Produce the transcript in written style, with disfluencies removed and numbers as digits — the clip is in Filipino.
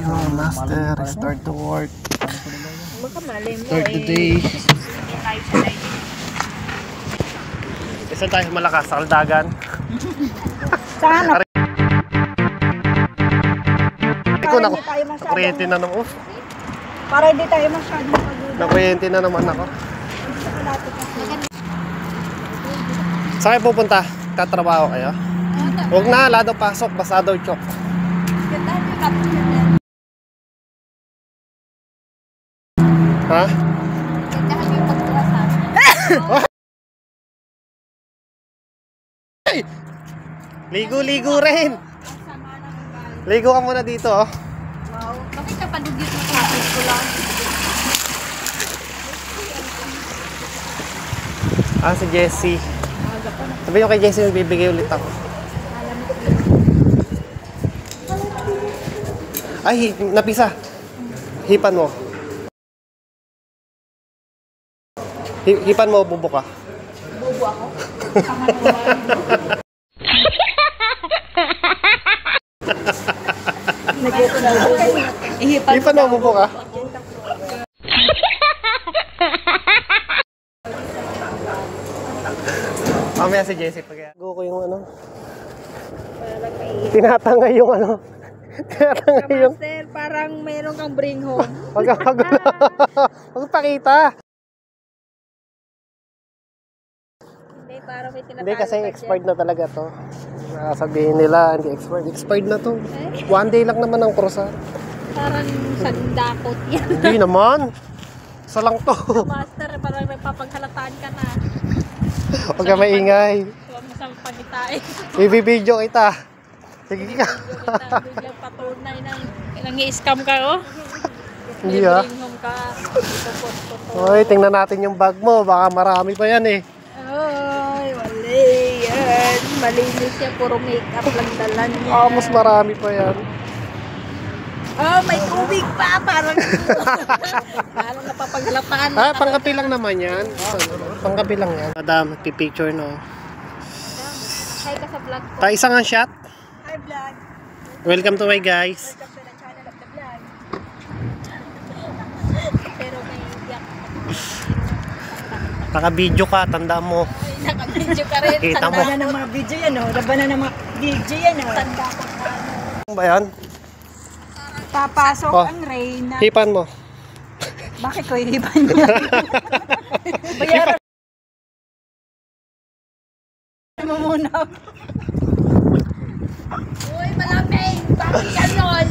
Oh, master, start to work. Baka mali mo Start the day. Isa tayo malakas sa kaldagan. Sana. Ikaw na ko. Nakuryente na naman. Para hindi tayo masyadong pagod. Nakuryente na naman ako. Saan kayo pupunta? Tatrabaho kayo? Huwag na, lado pasok. Basta daw chok. Ha? Ligo-ligo rin. Ligo ka muna dito, oh. Wow. Bakit ka pa dugit mo kapit ko lang? Ah, si Jessie. Sabi nyo kay Jessie, bibigay ulit ako. Ay, napisa. Hipan mo. Hipan mo, bubo ka. Bubo ako? Hipan mo, bubo ka. Mamaya si Jessie pag go ko yung ano. Tinatangay yung ano. Tinatangay yung... Master, parang meron kang bring home. Huwag pakita. Hindi, parang may tinatalo. Hindi kasi expired na talaga to. Sabihin nila, hindi expired. Expired na to. One day lang naman ang kurusa. Parang sandakot yan. Hindi naman. Isa lang to. Master, parang may papaghalataan ka na. Huwag ka maingay. Huwag mo sa pangitain. I-video kita. Sige ka. Biglang patunay ng nang-i-scam ka, oh. Hindi ah. Bring home ka. Hoy, tingnan natin yung bag mo. Baka marami pa yan eh. Ay, mali yan. Malinis siya. Puro makeup lang dala niya. Ah, mas marami pa yan. Oh, may tubig pa. Parang napapaghalataan. Ah, pangkapi lang naman yan. Pangkapi lang yan. Madam, pipicture no. Hi ka sa vlog ko. Ta isang ang shot. Hi vlog. Welcome to my guys. Welcome to the channel of the vlog. Pero may iyak. Naka-video ka, tanda mo. Naka-video ka rin. Kita mo. Tanda na ng mga video yan, oh. Laban na ng mga video yan, oh. Tanda ko na. Ano ba yan? Papasok Oh. ang rain. Hipan mo. Bakit ko ihipan niya? Bayaran mo muna. Uy, malamig! Bakit yan yun?